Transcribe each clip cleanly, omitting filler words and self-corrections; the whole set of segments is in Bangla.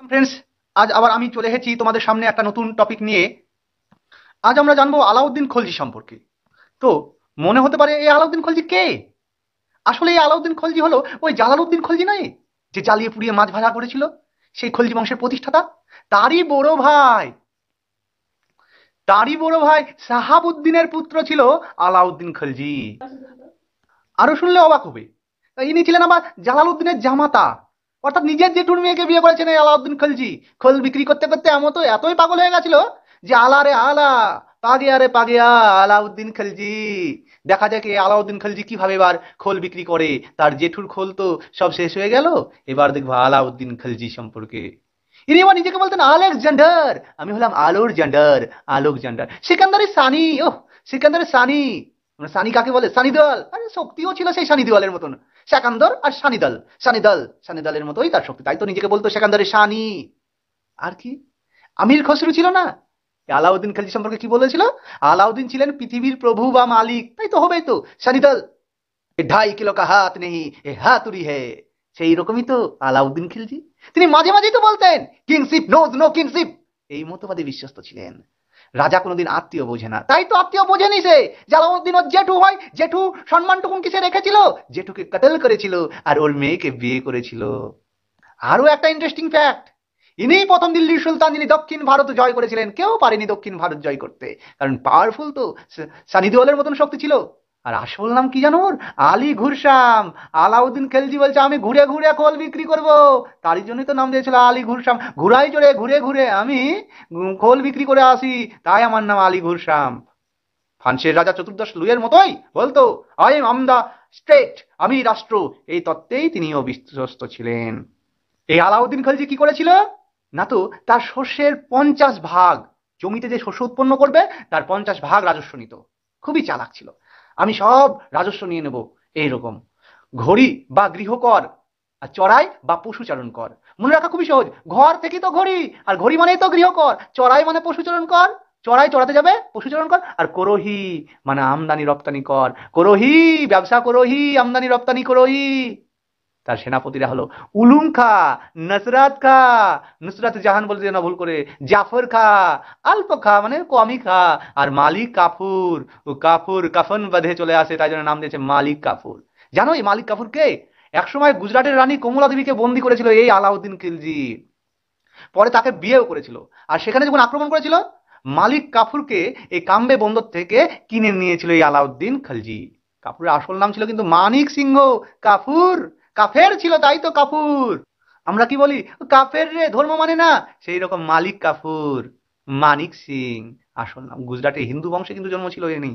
ফ্রেন্ডস, আজ আবার আমি চলে এসেছি তোমাদের সামনে একটা নতুন টপিক নিয়ে। আজ আমরা জানবো আলাউদ্দিন খলজি সম্পর্কে। তো মনে হতে পারে এই আলাউদ্দিন খলজি কে? আসলে এই আলাউদ্দিন খলজি হলো ওই জালালউদ্দিন খলজি নয়, যে জ্বালিয়ে পুড়িয়ে মাছ ভাজা করেছিল, সেই খলজি বংশের প্রতিষ্ঠাতা। তারই বড় ভাই তারই বড় ভাই সাহাবউদ্দিনের পুত্র ছিল আলাউদ্দিন খলজি। আরো শুনলে অবাক হবে, ইনি ছিলেন আবার জালালউদ্দিনের জামাতা, অর্থাৎ নিজের জেঠুর মেয়েকে বিয়ে করেছেন এই আলাউদ্দিন খলজি। খোল বিক্রি করতে করতে এতই পাগল হয়ে গেছিল যে আলা রে আলা, পাগিয়া রে পাগিয়া, আলাউদ্দিন খলজি। দেখা যাক এই আলাউদ্দিন খলজি কিভাবে এবার খোল বিক্রি করে। তার জেঠুর খোল তো সব শেষ হয়ে গেল, এবার দেখবো আলাউদ্দিন খলজি সম্পর্কে। ইনি আবার নিজেকে বলতেন আলেকজান্ডার, আমি হলাম আলোর জান্ডার, আলোক জান্ডার। সিকান্দারের সানি, ওহ সিকান্দারের সানি। মানে সানি কাকে বলে? সানি দেওয়াল। আরে শক্তিও ছিল সেই সানি দেওয়ালের মতন। সেকান্দর আর সানিদল, সানিদলের মতোই তার শক্তি, তাই তো নিজেকে বলতো সেকান্দারের সানি। আর কি, আমির খসরু ছিল না? আলাউদ্দিন খলজি সম্পর্কে কি বলেছিল? আলাউদ্দিন ছিলেন পৃথিবীর প্রভু বা মালিক, তাই তো হবেই তো। সানিদল, এ 2.5 কিলো কা হাত নেই, এ হাতুড়ি হে। সেই রকমই তো আলাউদ্দিন খিলজি। তিনি মাঝে মাঝেই তো বলতেন কিংশিপ নোজ নো কিংশিপ। এই মতবাদে বিশ্বস্ত ছিলেন। রাজা কোনোদিন আত্মীয় বোঝে না, তাই তো আত্মীয় বোঝেনি সে। জালাউদ্দিন ওর জেঠু হয়, জেঠু সম্মানটুকুন কিসে রেখেছিল? জেঠুকে কতল করেছিল আর ওর মেয়েকে বিয়ে করেছিল। আরো একটা ইন্টারেস্টিং ফ্যাক্ট, ইনিই প্রথম দিল্লির সুলতান যিনি দক্ষিণ ভারত জয় করেছিলেন। কেউ পারেনি দক্ষিণ ভারত জয় করতে, কারণ পাওয়ারফুল তো সানি দেওয়ালের মতন শক্তি ছিল। আর আসল নাম কি জানো ওর? আলী ঘুরসাম। আলাউদ্দিন খেলজি বলছে আমি ঘুরে ঘুরে খোল বিক্রি করব, তারই জন্যই তো নাম দিয়েছিল আলী ঘুরসাম। ঘুরাই চড়ে ঘুরে ঘুরে আমি খোল বিক্রি করে আসি, তাই আমার নাম আলী ঘুরসাম। ফ্রান্সের রাজা চতুর্দশ লুইয়ের মতোই বলতো আই এম দা স্টেট, আমি রাষ্ট্র। এই তত্ত্বেই তিনিও বিশ্বস্ত ছিলেন। এই আলাউদ্দিন খলজি কি করেছিল? না তো, তার শস্যের 50 ভাগ, জমিতে যে শস্য উৎপন্ন করবে তার 50 ভাগ রাজস্ব নিত। খুবই চালাক ছিল। আমি সব রাজস্ব নিয়ে নেব, এইরকম। ঘড়ি বা গৃহকর, আর চড়াই বা পশুচারণ কর। মনে রাখা খুবই সহজ, ঘর থেকেই তো ঘড়ি, আর ঘড়ি মানেই তো গৃহকর, চড়াই মানে পশুচারণ কর, চড়াই চড়াতে যাবে পশুচারণ কর। আর করহি মানে আমদানি রপ্তানি কর, করহি ব্যবসা করহি, আমদানি রপ্তানি করহি। তার সেনাপতিরা হলো উলুম খা, নসরাত খা, নুসরাত জাহান বলতে যেন ভুল করে, জাফর খা, আলপ খা মানে কমই খা, আর মালিক কাফুর। ও কাফুর কাফন বাঁধে চলে আসে, তাই জন্য নাম দিয়েছে মালিক কাফুর। জানো এই মালিক কাফুর কে? একসময় গুজরাটের রানী কমলা দেবীকে বন্দি করেছিল এই আলাউদ্দিন খিলজি, পরে তাকে বিয়েও করেছিল। আর সেখানে যখন আক্রমণ করেছিল, মালিক কাফুরকে এই কাম্বে বন্দর থেকে কিনে নিয়েছিল এই আলাউদ্দিন খলজি। কাফুরের আসল নাম ছিল কিন্তু মানিক সিংহ কাফুর। কাফের ছিল, তাই তো কাফুর। আমরা কি বলি, কাফের রে, ধর্ম মানে না। সেই রকম মালিক কাফুর, মানিক সিং আসল নাম। গুজরাটে হিন্দু বংশে কিন্তু জন্ম ছিল এনি।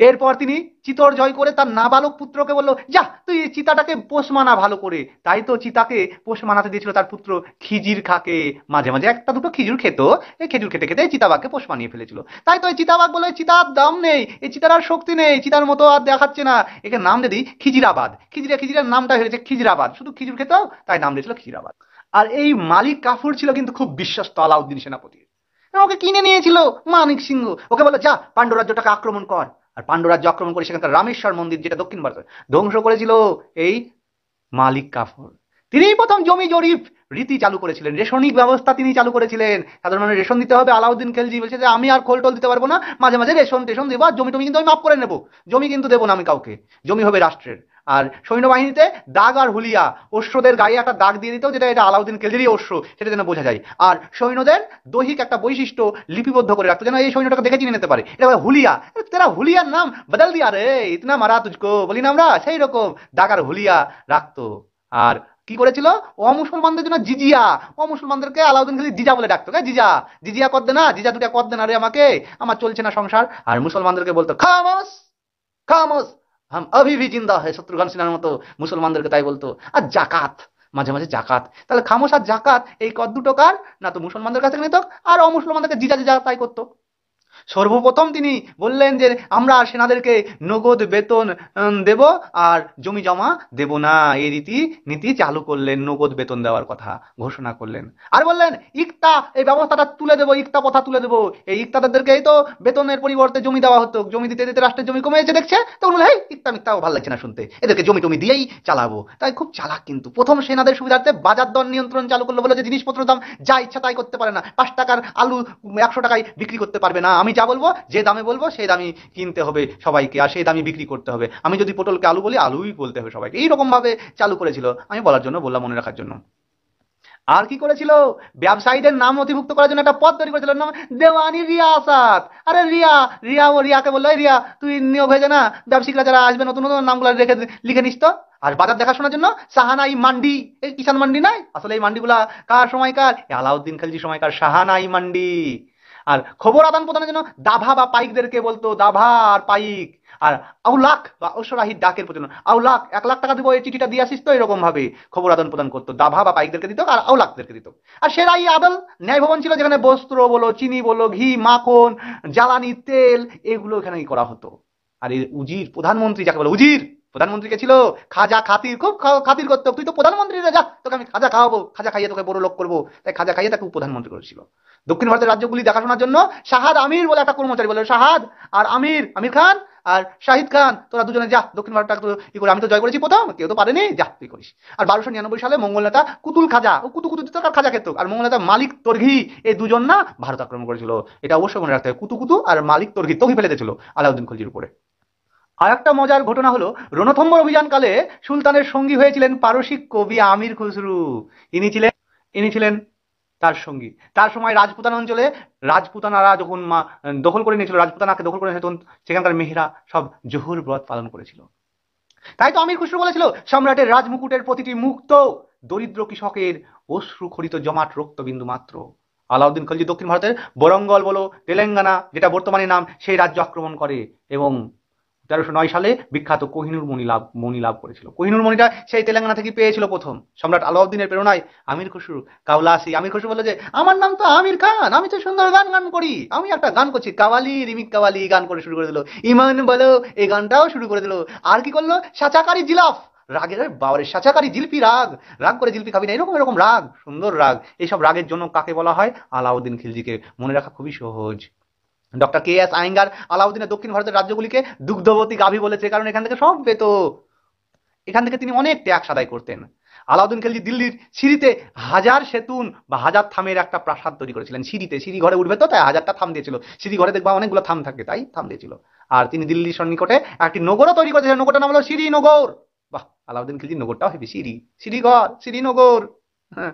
এরপর তিনি চিতোর জয় করে তার নাবালক পুত্রকে বলল, যা তুই এই চিতাটাকে পোষ মানা ভালো করে। তাই তো চিতাকে পোষ মানাতে দিয়েছিল তার পুত্র খিজির খাকে। মাঝে মাঝে একটা দুটো খিজুর খেত, এই খেজুর খেতে খেতে চিতাবাঘকে পোষ মানিয়ে ফেলেছিল। তাই তো এই চিতাবাঘ বলে চিতার দাম নেই, এই চিতার আর শক্তি নেই, চিতার মতো আর দেখাচ্ছে না, একে নাম দিয়ে দিই খিজিরাবাদ। খিজিরের নামটা হয়েছে খিজিরাবাদ, শুধু খিজুর খেত, তাই নাম দিয়েছিল খিজিরাবাদ। আর এই মালিক কাফুর ছিল কিন্তু খুব বিশ্বস্ত আলাউদ্দিন সেনাপতি। ওকে কিনে নিয়েছিল মানিক সিংহ। ওকে বলে যা পাণ্ড্য রাজ্যটাকে আক্রমণ কর। আর পাণ্ড্য রাজ্য আক্রমণ করে সেখানকার রামেশ্বর মন্দির, যেটা দক্ষিণ ভারতে, ধ্বংস করেছিল এই মালিক কাফুর। তিনিই প্রথম জমি জরিপ রীতি চালু করেছিলেন, রেশনিক ব্যবস্থা তিনি চালু করেছিলেন। সাধারণ মানুষ রেশন দিতে হবে, আলাউদ্দিন খেলজি বলছে যে আমি আর খোল টোল দিতে পারবো না, মাঝে মাঝে রেশন টেশন দেবো, আর জমি টমি কিন্তু আমি মাফ করে নেবো। জমি কিন্তু দেবো না আমি কাউকে, জমি হবে রাষ্ট্রের। আর সৈন্যবাহিনীতে দাগ আর হুলিয়া, অশ্বদের গায়ে একটা দাগ দিয়ে দিত, যেটা এটা আলাউদ্দিন খেলজিরই অশ্ব, সেটা যেন বোঝা যায়। আর সৈন্যদের দৈহিক একটা বৈশিষ্ট্য লিপিবদ্ধ করে রাখতো, যেন এই সৈন্যটাকে দেখে চিনে নিতে পারে, এটা হুলিয়া। তেরা হুলিয়ার নাম বদল দিয়া রে, ইতনা মারা তুজকো বলি না আমরা, সেই রকম দাগ আর হুলিয়া রাখতো। আর কি করেছিল? অমুসলমানদের জন্য জিজিয়া, অমুসলমানদেরকে আলাউদ্দিন খালি জিজা বলে ডাকতো, জিজা, জিজিয়া কর দে না, জিজা দুটা কর দে না রে আমাকে, আমার চলছে না সংসার। আর মুসলমানদেরকে বলতো খামোশ, খামোশ, হাম অভি ভি জিন্দা হয়, শত্রুঘ্ন সিনহার মতো মুসলমানদেরকে তাই বলতো। আর জাকাত, মাঝে মাঝে জাকাত। তাহলে খামোশ আর জাকাত এই কর দুটো কার? না তো মুসলমানদের কাছে নিত, আর অমুসলমানদেরকে জিজা জিজা তাই করতো। সর্বপ্রথম তিনি বললেন যে আমরা সেনাদেরকে নগদ বেতন দেব, আর জমি জমা দেব না। এই নীতি চালু করলেন, নগদ বেতন দেওয়ার কথা ঘোষণা করলেন। আর বললেন ইকতা, এই ব্যবস্থাটা তুলে দেবো, ইকতা প্রথা তুলে দেবো। এই ইকতাদারদেরকেই তো বেতনের পরিবর্তে জমি দেওয়া হতো, জমি দিতে দিতে রাষ্ট্রের জমি কমে যেতে দেখছে, তখন বলে এই ইকতা মিকতাও ভালো লাগছে না শুনতে, এদেরকে জমি টমি দিয়েই চালাবো। তাই খুব চালাক। কিন্তু প্রথম সেনাদের সুবিধার্থে বাজার দর নিয়ন্ত্রণ চালু করলো, বলে যে জিনিসপত্রের দাম যা ইচ্ছা তাই করতে পারে না, 5 টাকার আলু 100 টাকায় বিক্রি করতে পারবে না, আমি যা বলবো যে দামে বলবো সেই দামই কিনতে হবে সবাইকে, আর সেই দামই বিক্রি করতে হবে। আমি যদি পটলকে আলু বলি আলুই বলতে হবে সবাইকে। এইরকম ভাবে চালু করেছিল। আমি বলার জন্য বললাম, মনে রাখার জন্য। আর কি করেছিল, ব্যবসায়ীদের নাম নথিভুক্ত করার জন্য একটা পদ তৈরি করেছিল, নাম দেওয়ানি রিয়াসাত। আরে রিয়া, রিয়াকে বললো রিয়া তুই নিয়োগ হয়ে যা না, ব্যবসায়িকরা যারা আসবে নতুন নতুন নামগুলো লিখে নিস তো। আর বাজার দেখাশোনার জন্য সাহানাই মান্ডি, এই কিষান মান্ডি নয়, আসলে এই মান্ডিগুলা কার সময়কার, আলাউদ্দিন খালজি সময়কার সাহানাই মান্ডি। আর খবর আদান প্রদানের জন্য দাভা বা পাইকদেরকে বলতো, দাভা আর পাইক। আর আউলাক বা অশ্বরাহি ডাকের জন্য আউলাক, 1 লাখ টাকা দিব এই চিঠিটা দিয়ে আসিস তো, এরকম ভাবে খবর আদান প্রদান করতো। দাভা বা পাইকদেরকে দিত, আর আউলাকদেরকে দিত। আর সেরাই আদল ন্যায় ভবন ছিল, যেখানে বস্ত্র বলো, চিনি বলো, ঘি, মাখন, জ্বালানি তেল, এগুলো এখানে করা হতো। আর এই উজির, প্রধানমন্ত্রী যাকে বলে উজির, প্রধানমন্ত্রীকে ছিল খাজা খাতির, খুব খাতির করতো। তুই তো প্রধানমন্ত্রী রে, যা তোকে আমি খাজা খাওয়াবো, খাজা খাইয়ে তোকে বড় লোক করবো। তাই খাজা খাইয়ে তাকে প্রধানমন্ত্রী করেছিল। দক্ষিণ ভারতের রাজ্যগুলি দেখাশোনার জন্য শাহাদ আমির বলে একটা কর্মচারী, বলে শাহাদ আর আমির খান আর শাহিদ খান, তোরা দুজনে যা দক্ষিণ ভারতটা কি করে, আমি তো জয় করেছি প্রথম, কেউ তো পারেনি, যা তুই করিস। আর 1299 সালে মঙ্গল নেতা কুতুল খাজা, ও কুতু কুতু দিত আর খাজা খেত, আর মঙ্গল নেতা মালিক তর্ঘি, এই দুজন না ভারত আক্রমণ করেছিল। এটা অবশ্যই মনে রাখতে হবে, কুতু আর মালিক তর্ঘি ফেলে দিয়েছিল আলাউদ্দিন খলজির উপরে। আর একটা মজার ঘটনা হলো, রণথম্বর অভিযানকালে সুলতানের সঙ্গী হয়েছিলেন পারসিক কবি আমির খুসরু। ইনি ছিলেন তার সঙ্গী। তার সময় রাজপুতানা অঞ্চলে রাজপুতানারা যখন দখল করে নিয়েছিল, রাজপুতানাকে দখল করে নিয়েছিল, তখন সেখানকার মেয়েরা সব জোহর ব্রত পালন করেছিল। তাই তো আমির খুসরু বলেছিল, সম্রাটের রাজমুকুটের প্রতিটি মুক্ত দরিদ্র কৃষকের অশ্রুখরিত জমাট রক্তবিন্দু মাত্র। আলাউদ্দিন খলজি দক্ষিণ ভারতের বরঙ্গল বলো, তেলেঙ্গানা যেটা বর্তমানে নাম, সেই রাজ্য আক্রমণ করে এবং 1309 সালে বিখ্যাত কোহিনূর মণি লাভ করেছিল। কোহিনূর মণিটা সেই তেলেঙ্গানা থেকে পেয়েছিল প্রথম, সম্রাট আলাউদ্দিনের প্রেরণায়। আমির খুসরু কাওলাসি, আমির খুসরু বলল যে আমার নাম তো আমির খান, আমি তো সুন্দর গান করি, আমি একটা গান করছি, কাওয়ালি রিমিক কাওয়ালি গান করে শুরু করে দিল। ইমান বলো, এই গানটাও শুরু করে দিল। আর কি করলো, সাচাকারি জিলাফ, রাগের বাবারে সাচাকারি জিলপি, রাগ করে জিলপি খাবি না, এরকম রাগ, সুন্দর রাগ। এইসব রাগের জন্য কাকে বলা হয়, আলাউদ্দিন খিলজিকে। মনে রাখা খুবই সহজ। ডক্টর কে এস আয়েঙ্গার আলাউদ্দিনের দক্ষিণ ভারতের রাজ্যগুলিকে দুগ্ধবতী গাভী বলেছে, কারণ এখান থেকে সব পেত। এখান থেকে তিনি অনেক ট্যাক্স আদায় করতেন। আলাউদ্দিন খিলজি দিল্লির সিঁড়িতে 1000 সেতুন বা 1000 থামের একটা প্রাসাদ তৈরি করেছিলেন। সিঁড়ি ঘরে উঠবে তো, তাই 1000টা থাম দিয়েছিল। সিঁড়ি ঘরে দেখবা অনেকগুলো থাম থাকে, তাই থাম দিয়েছিল। আর তিনি দিল্লির সন্নিকটে একটি নগরও তৈরি করেছিলেন, নগরটার নাম হলো শ্রীনগর। বাহ, আলাউদ্দিন খিলজির নগরটাও হেবি, শ্রীঘর, শ্রীনগর। হ্যাঁ,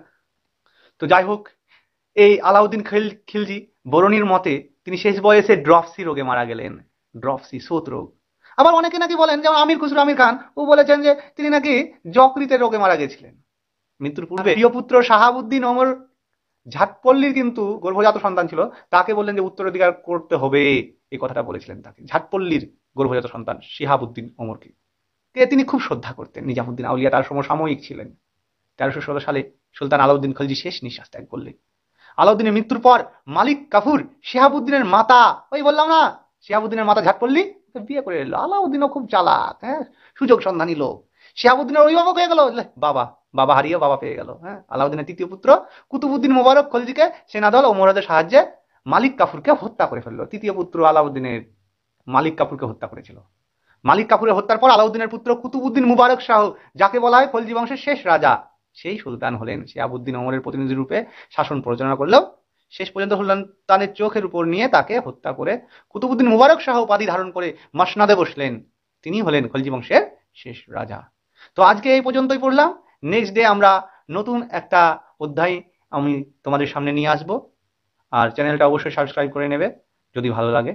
তো যাই হোক, এই আলাউদ্দিন খিলজি বরুণীর মতে তিনি শেষ বয়সে ড্রপসি রোগে মারা গেলেন। ড্রপসি, সোত রোগ। আবার অনেকে নাকি বলেন, যেমন আমির খুসরু আমির খান, ও বলেছেন যে তিনি নাকি যকৃতের রোগে মারা গেছিলেন মৃত্যুর পূর্বে। প্রিয় পুত্র শাহাবুদ্দিন ওমর ঝাটপল্লির কিন্তু গর্ভজাত সন্তান ছিল, তাকে বললেন যে উত্তরাধিকার করতে হবে, এই কথাটা বলেছিলেন তাকে। ঝাটপল্লির গর্ভজাত সন্তান শিহাবুদ্দিন ওমরকে তিনি খুব শ্রদ্ধা করতেন। নিজামুদ্দিন আউলিয়া তার সমসাময়িক ছিলেন। 1316 সালে সুলতান আলাউদ্দিন খলজি শেষ নিঃশ্বাস ত্যাগ করলেন। আলাউদ্দিনের মৃত্যুর পর মালিক কাফুর শিহাবুদ্দিনের মাতা, ওই বললাম না শিহাবুদ্দিনের মাতা ঝাটপল্লি, বিয়ে করে এলো। আলাউদ্দিনও খুব চালাক, হ্যাঁ, সুযোগ সন্ধানী লোক। শিহাবুদ্দিনের অভিভাবক হয়ে গেল, বাবা হারিয়ে বাবা পেয়ে গেল। হ্যাঁ, আলাউদ্দিনের তৃতীয় পুত্র কুতুবুদ্দিন মোবারক খলজিকে সেনাদল ও মোরাদের সাহায্যে মালিক কাফুরকে হত্যা করে ফেললো। তৃতীয় পুত্র আলাউদ্দিনের মালিক কাফুরকে হত্যা করেছিল। মালিক কাফুরের হত্যার পর আলাউদ্দিনের পুত্র কুতুবুদ্দিন মুবারক শাহ, যাকে বলা হয় খলজি বংশের শেষ রাজা, সেই সুলতান হলেন। শিহাবুদ্দিন ওমরের প্রতিনিধি রূপে শাসন পরিচালনা করলেও শেষ পর্যন্ত সুলতানের চোখের উপর নিয়ে তাকে হত্যা করে কুতুবুদ্দিন মুবারক শাহ উপাধি ধারণ করে মসনদে বসলেন। তিনি হলেন খলজি বংশের শেষ রাজা। তো আজকে এই পর্যন্তই পড়লাম। নেক্সট ডে আমরা নতুন একটা অধ্যায় আমি তোমাদের সামনে নিয়ে আসব। আর চ্যানেলটা অবশ্যই সাবস্ক্রাইব করে নেবে যদি ভালো লাগে।